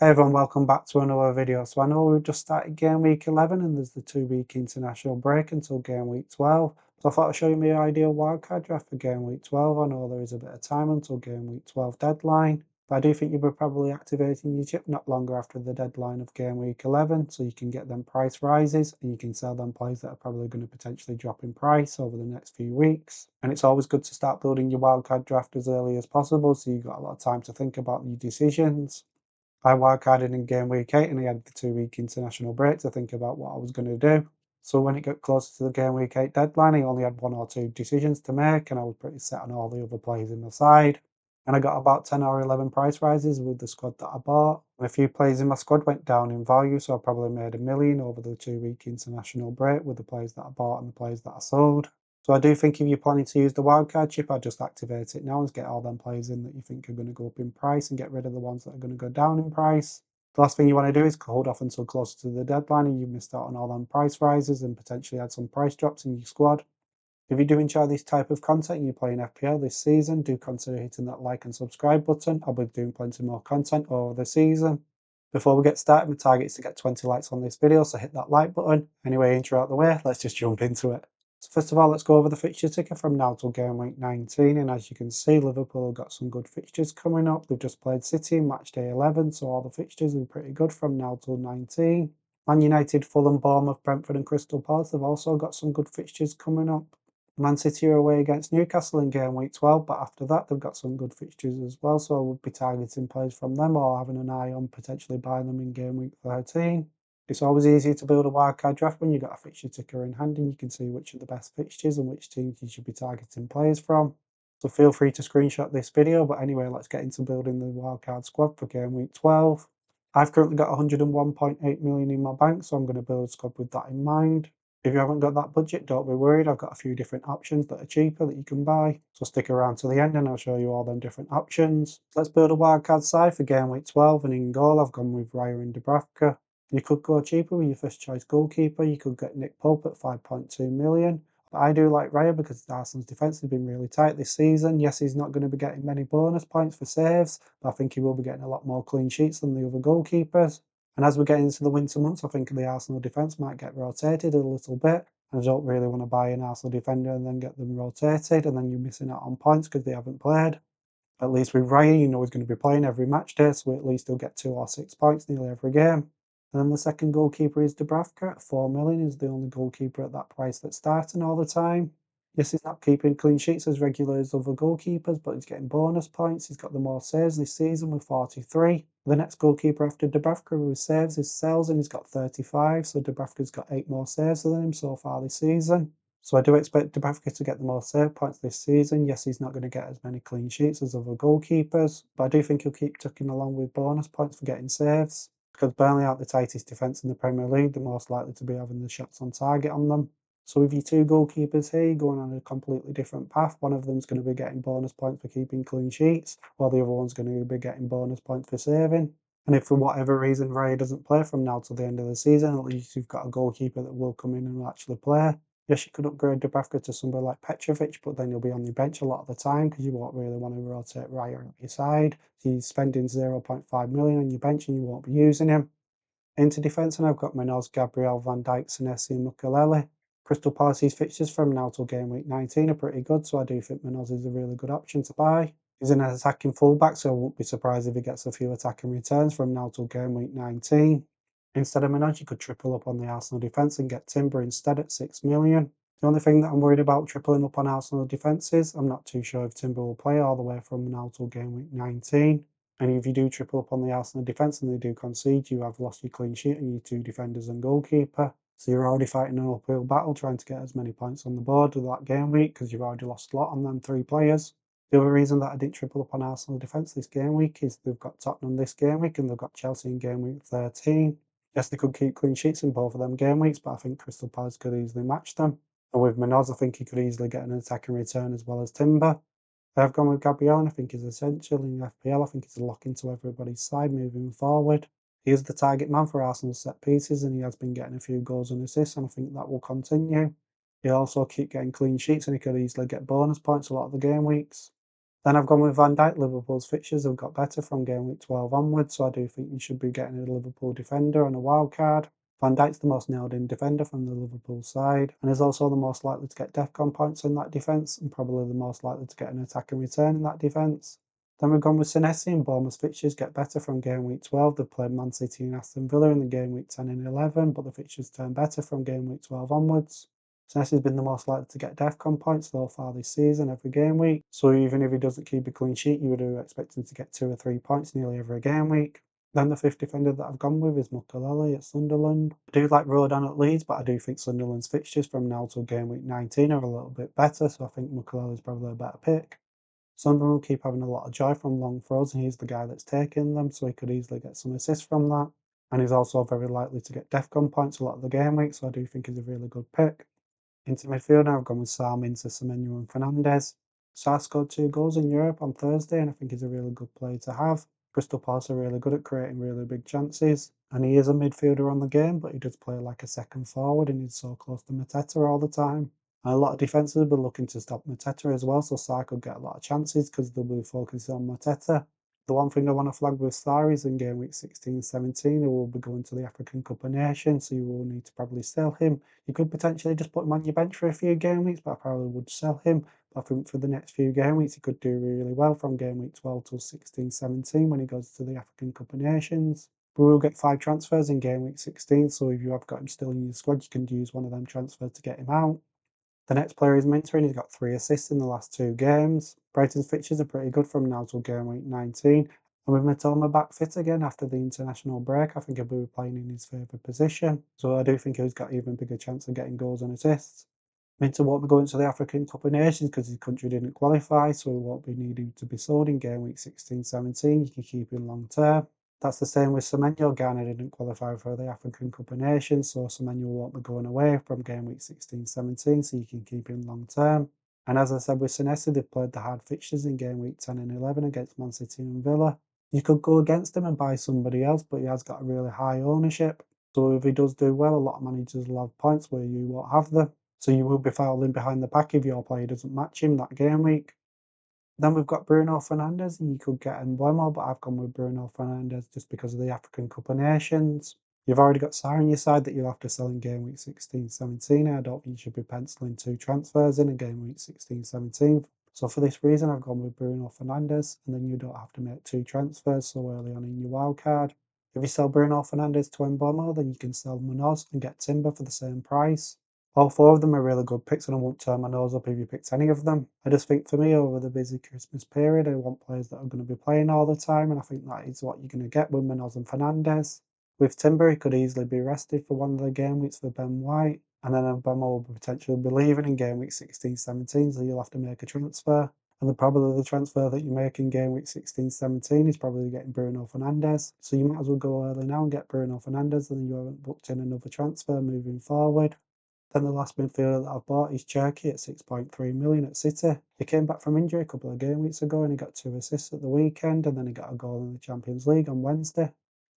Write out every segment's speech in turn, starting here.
Hey everyone, welcome back to another video. So I know we've just started game week 11 and there's the 2 week international break until game week 12. So I thought I'd show you my ideal wildcard draft for game week 12. I know there is a bit of time until game week 12 deadline, but I do think you'll be probably activating your chip not longer after the deadline of game week 11, so you can get them price rises and you can sell them players that are probably going to potentially drop in price over the next few weeks. And it's always good to start building your wildcard draft as early as possible so you've got a lot of time to think about your decisions. I wildcarded in game week 8 and I had the 2 week international break to think about what I was going to do. So when it got closer to the game week 8 deadline, I only had one or two decisions to make and I was pretty set on all the other players in the side. And I got about 10 or 11 price rises with the squad that I bought. And a few players in my squad went down in value, so I probably made $1 million over the 2 week international break with the players that I bought and the players that I sold. So I do think if you're planning to use the wildcard chip, I'd just activate it now and get all them players in that you think are going to go up in price and get rid of the ones that are going to go down in price. The last thing you want to do is hold off until closer to the deadline and you've missed out on all them price rises and potentially had some price drops in your squad. If you do enjoy this type of content and you're playing FPL this season, do consider hitting that like and subscribe button. I'll be doing plenty more content over the season. Before we get started, my target is to get 20 likes on this video, so hit that like button. Anyway, intro out the way, let's just jump into it. So first of all, let's go over the fixture ticker from now till game week 19, and as you can see, Liverpool have got some good fixtures coming up. They've just played City in match day 11, so all the fixtures are pretty good from now till 19. Man United, Fulham, Bournemouth, Brentford and Crystal Palace have also got some good fixtures coming up. Man City are away against Newcastle in game week 12, but after that they've got some good fixtures as well, so I would be targeting players from them or having an eye on potentially buying them in game week 13. It's always easier to build a wildcard draft when you've got a fixture ticker in hand and you can see which are the best fixtures and which teams you should be targeting players from. So feel free to screenshot this video, but anyway, let's get into building the wildcard squad for game week 12. I've currently got 101.8 million in my bank, so I'm going to build a squad with that in mind. If you haven't got that budget, don't be worried. I've got a few different options that are cheaper that you can buy. So stick around to the end and I'll show you all them different options. Let's build a wildcard side for game week 12, and in goal I've gone with Raya and Dubravka. You could go cheaper with your first choice goalkeeper. You could get Nick Pope at 5.2 million. But I do like Raya because Arsenal's defence has been really tight this season. Yes, he's not going to be getting many bonus points for saves, but I think he will be getting a lot more clean sheets than the other goalkeepers. And as we get into the winter months, I think the Arsenal defence might get rotated a little bit. And I don't really want to buy an Arsenal defender and then get them rotated, and then you're missing out on points because they haven't played. At least with Ryan, you know he's going to be playing every match day, so at least he'll get 2 or 6 points nearly every game. And then the second goalkeeper is Dubravka at 4 million. He's the only goalkeeper at that price that's starting all the time. Yes, he's not keeping clean sheets as regular as other goalkeepers, but he's getting bonus points. He's got the more saves this season with 43. The next goalkeeper after Dubravka who saves is Sells, and he's got 35, so Dubravka's got 8 more saves than him so far this season. So I do expect Dubravka to get the more save points this season. Yes, he's not going to get as many clean sheets as other goalkeepers, but I do think he'll keep ticking along with bonus points for getting saves. Because Burnley aren't the tightest defence in the Premier League, they're most likely to be having the shots on target on them. So with your two goalkeepers here, you're going on a completely different path. One of them's going to be getting bonus points for keeping clean sheets, while the other one's going to be getting bonus points for saving. And if for whatever reason Raya doesn't play from now till the end of the season, at least you've got a goalkeeper that will come in and actually play. Yes, you could upgrade Dubravka to somebody like Petrovic, but then you'll be on your bench a lot of the time because you won't really want to rotate Raya up your side. He's spending 0.5 million on your bench and you won't be using him. Into defence, and I've got Minoz, Gabriel, Van Dijk, Senesi and Mukalele. Crystal Palace's fixtures from now till game week 19 are pretty good, so I do think Minoz is a really good option to buy. He's an attacking fullback, so I won't be surprised if he gets a few attacking returns from now till game week 19. Instead of Minoz, you could triple up on the Arsenal defence and get Timber instead at 6 million. The only thing that I'm worried about tripling up on Arsenal defence is I'm not too sure if Timber will play all the way from now till game week 19. And if you do triple up on the Arsenal defence and they do concede, you have lost your clean sheet and your 2 defenders and goalkeeper. So you're already fighting an uphill battle trying to get as many points on the board with that game week because you've already lost a lot on them 3 players. The other reason that I didn't triple up on Arsenal defence this game week is they've got Tottenham this game week and they've got Chelsea in game week 13. Yes, they could keep clean sheets in both of them game weeks, but I think Crystal Palace could easily match them. And with Minoz, I think he could easily get an attacking return as well as Timber. I've gone with Gabriel, and I think he's essential in FPL. I think he's a lock into everybody's side moving forward. He is the target man for Arsenal's set pieces, and he has been getting a few goals and assists, and I think that will continue. He'll also keep getting clean sheets, and he could easily get bonus points a lot of the game weeks. Then I've gone with Van Dijk. Liverpool's fixtures have got better from game week 12 onwards, so I do think you should be getting a Liverpool defender on a wild card. Van Dijk's the most nailed-in defender from the Liverpool side, and is also the most likely to get DEFCON points in that defence, and probably the most likely to get an attack and return in that defence. Then we've gone with Senesi, and Bournemouth's fixtures get better from game week 12. They've played Man City and Aston Villa in the game week 10 and 11, but the fixtures turn better from game week 12 onwards. Senesi's been the most likely to get DEFCON points so far this season every game week, so even if he doesn't keep a clean sheet, you would expect him to get 2 or 3 points nearly every game week. Then the fifth defender that I've gone with is Mukalele at Sunderland. I do like Rodan at Leeds, but I do think Sunderland's fixtures from now till game week 19 are a little bit better, so I think Mukalele is probably a better pick. Sunderland keep having a lot of joy from long throws, and he's the guy that's taking them, so he could easily get some assists from that. And he's also very likely to get DEFCON points a lot of the game week, so I do think he's a really good pick. Into midfield now, I've gone with Salah, Minteh, Semenyo and Fernandes. Salah scored 2 goals in Europe on Thursday, and I think he's a really good player to have. Crystal Palace are really good at creating really big chances, and he is a midfielder on the game, but he does play like a second forward, and he's so close to Mateta all the time. And a lot of defences have been looking to stop Mateta as well, so Salah could get a lot of chances because they'll be focusing on Mateta. The one thing I want to flag with Salah is in game week 16-17, he will be going to the African Cup of Nations, so you will need to probably sell him. You could potentially just put him on your bench for a few game weeks, but I probably would sell him. But I think for the next few game weeks, he could do really well from game week 12 till 16-17 when he goes to the African Cup of Nations. We will get 5 transfers in game week 16, so if you have got him still in your squad, you can use one of them transfers to get him out. The next player is Minteh, and he's got 3 assists in the last 2 games. Brighton's fixtures are pretty good from now till game week 19. And with Mitoma back fit again after the international break, I think he'll be playing in his favourite position. So I do think he's got even bigger chance of getting goals and assists. Minteh won't be going to the African Cup of Nations because his country didn't qualify, so he won't be needing to be sold in game week 16-17. You can keep him long term. That's the same with Semenyo. Ghana didn't qualify for the African Cup of Nations, so Semenyo won't be going away from game week 16-17, so you can keep him long term. And as I said with Senesi, they've played the hard fixtures in game week 10 and 11 against Man City and Villa. You could go against him and buy somebody else, but he has got a really high ownership. So if he does do well, a lot of managers will have points where you won't have them. So you will be falling behind the pack if your player doesn't match him that game week. Then we've got Bruno Fernandes, and you could get Mbuemo, but I've gone with Bruno Fernandes just because of the African Cup of Nations. You've already got Salah on your side that you'll have to sell in game week 16-17. I don't think you should be penciling 2 transfers in game week 16-17. So for this reason, I've gone with Bruno Fernandes, and then you don't have to make 2 transfers so early on in your wildcard. If you sell Bruno Fernandes to Mbuemo, then you can sell Munoz and get Timber for the same price. All 4 of them are really good picks, and I won't turn my nose up if you picked any of them. I just think for me, over the busy Christmas period, I want players that are going to be playing all the time, and I think that is what you're going to get with Munoz and Fernandes. With Timber, he could easily be rested for one of the game weeks for Ben White, and then Mbuemo will potentially be leaving in game week 16-17, so you'll have to make a transfer. And probably the transfer that you make in game week 16-17 is probably getting Bruno Fernandes. So you might as well go early now and get Bruno Fernandes, and then you haven't booked in another transfer moving forward. Then the last midfielder that I've bought is Cherki at 6.3 million at City. He came back from injury a couple of game weeks ago and he got 2 assists at the weekend, and then he got a goal in the Champions League on Wednesday.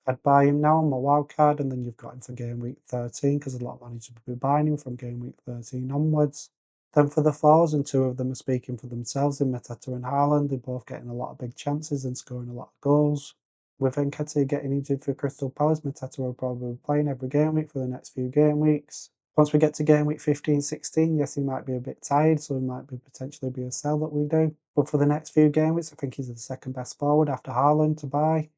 I'd buy him now on my wildcard, and then you've got him for game week 13 because a lot of managers will be buying him from game week 13 onwards. Then for the fours, and 2 of them are speaking for themselves in Mateta and Haaland, they're both getting a lot of big chances and scoring a lot of goals. With Nketiah getting injured for Crystal Palace, Mateta will probably be playing every game week for the next few game weeks. Once we get to game week 15-16, yes, he might be a bit tired, so he might be potentially be a sell that we do. But for the next few game weeks, I think he's the second best forward after Haaland to buy.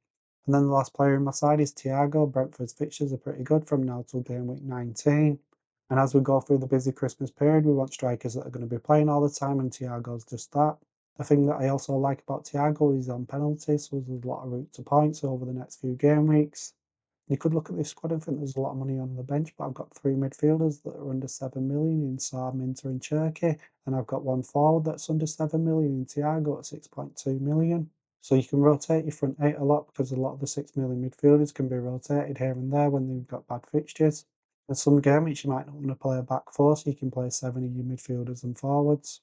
And then the last player on my side is Thiago. Brentford's fixtures are pretty good from now till game week 19. And as we go through the busy Christmas period, we want strikers that are going to be playing all the time, and Thiago's just that. The thing that I also like about Thiago is on penalties, so there's a lot of route to points over the next few game weeks. You could look at this squad and think there's a lot of money on the bench, but I've got 3 midfielders that are under 7 million in Salah, Minteh and Cherki, and I've got 1 forward that's under 7 million in Thiago at 6.2 million. So you can rotate your front 8 a lot because a lot of the 6 million midfielders can be rotated here and there when they've got bad fixtures. In some game weeks you might not want to play a back 4, so you can play 7 of your midfielders and forwards.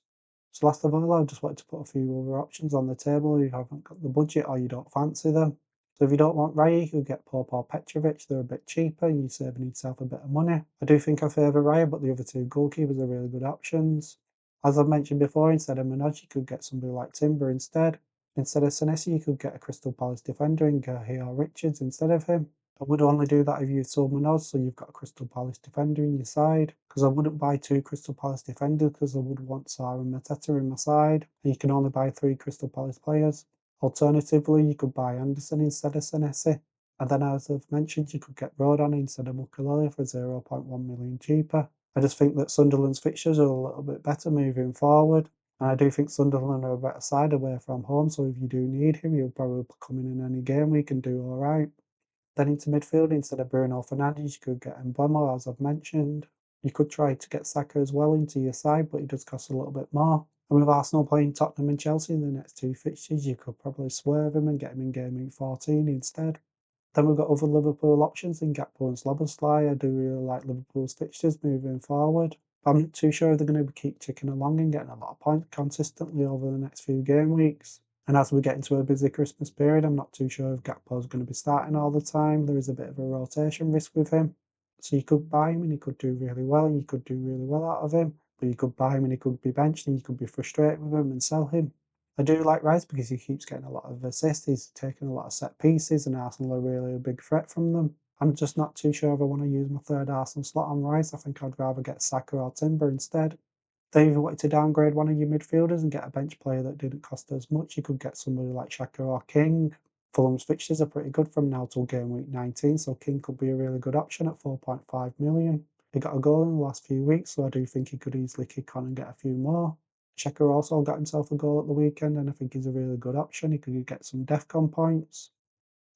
So last of all, I just wanted to put a few other options on the table if you haven't got the budget or you don't fancy them. So if you don't want Raya, you could get Pope or Petrovic. They're a bit cheaper and you're saving yourself a bit of money. I do think I favour Raya, but the other 2 goalkeepers are really good options. As I've mentioned before, instead of Minteh, you could get somebody like Timber instead. Instead of Senesi, you could get a Crystal Palace defender in Gakpo or Richards instead of him. I would only do that if you sold Minteh, so you've got a Crystal Palace defender in your side, because I wouldn't buy 2 Crystal Palace defenders because I would want Salah and Mateta in my side, and you can only buy 3 Crystal Palace players. Alternatively, you could buy Anderson instead of Senesi, and then as I've mentioned, you could get Rodon instead of Mukalele for 0.1 million cheaper. I just think that Sunderland's fixtures are a little bit better moving forward. And I do think Sunderland are a better side away from home, so if you do need him, he'll probably come in any game week and do alright. Then into midfield, instead of Bruno Fernandes, you could get Mbuemo, as I've mentioned. You could try to get Saka as well into your side, but he does cost a little bit more. And with Arsenal playing Tottenham and Chelsea in the next 2 fixtures, you could probably swerve him and get him in game week 14 instead. Then we've got other Liverpool options in Gakpo and BlueSky. I do really like Liverpool's fixtures moving forward. But I'm not too sure if they're going to keep ticking along and getting a lot of points consistently over the next few game weeks. And as we get into a busy Christmas period, I'm not too sure if Gakpo's going to be starting all the time. There is a bit of a rotation risk with him. So you could buy him and he could do really well and you could do really well out of him. But you could buy him and he could be benched and you could be frustrated with him and sell him. I do like Rice because he keeps getting a lot of assists, he's taking a lot of set pieces, and Arsenal are really a big threat from them. I'm just not too sure if I want to use my third Arsenal slot on Rice. I think I'd rather get Saka or Timber instead. Then if you wanted to downgrade one of your midfielders and get a bench player that didn't cost as much, you could get somebody like Xhaka or King. Fulham's fixtures are pretty good from now till game week 19, so King could be a really good option at 4.5 million. He got a goal in the last few weeks, so I do think he could easily kick on and get a few more. Checker also got himself a goal at the weekend, and I think he's a really good option. He could get some DEFCON points.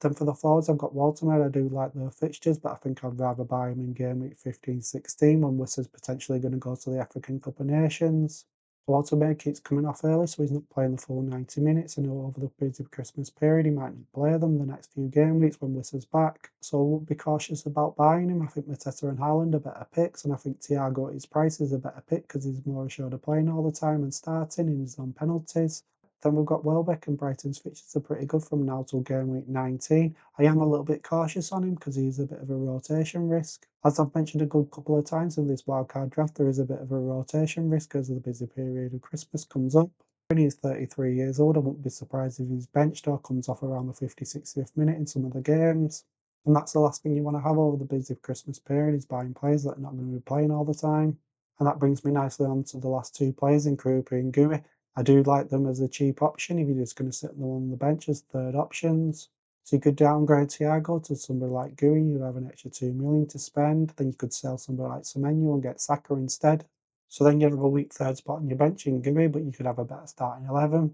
Then for the forwards, I've got Woltemade. I do like the fixtures, but I think I'd rather buy him in game week 15-16 when Wissa's potentially going to go to the African Cup of Nations. Woltemade keeps coming off early, so he's not playing the full 90 minutes. I know over the busy Christmas period, he might not play them the next few game weeks when Wissa's back. So I would be cautious about buying him. I think Mateta and Haaland are better picks, and I think Thiago at his price is a better pick because he's more assured of playing all the time and starting, and he's on penalties. Then we've got Welbeck, and Brighton's fixtures are pretty good from now till game week 19. I am a little bit cautious on him because he's a bit of a rotation risk. As I've mentioned a good couple of times in this wildcard draft, there is a bit of a rotation risk as the busy period of Christmas comes up. When he's 33 years old, I wouldn't be surprised if he's benched or comes off around the 50th, 60th minute in some of the games. And that's the last thing you want to have over the busy Christmas period, is buying players that are not going to be playing all the time. And that brings me nicely on to the last 2 players in Krupa and Gui. I do like them as a cheap option if you're just going to sit them on the bench as third options. So you could downgrade Thiago to somebody like Gui, you'd have an extra 2 million to spend. Then you could sell somebody like Semenyo and get Saka instead. So then you'd have a weak third spot on your bench in Gui, but you could have a better starting 11.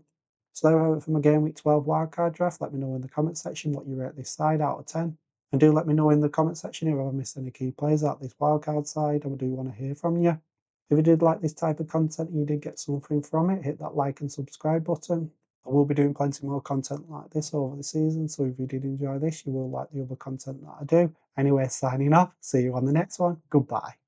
So there we have it from a game week 12 wildcard draft. Let me know in the comment section what you rate this side out of 10. And do let me know in the comment section if I've missed any key players out this wildcard side. I do want to hear from you. If you did like this type of content and you did get something from it, hit that like and subscribe button. I will be doing plenty more content like this over the season, so if you did enjoy this, you will like the other content that I do. Anyway, signing off. See you on the next one. Goodbye.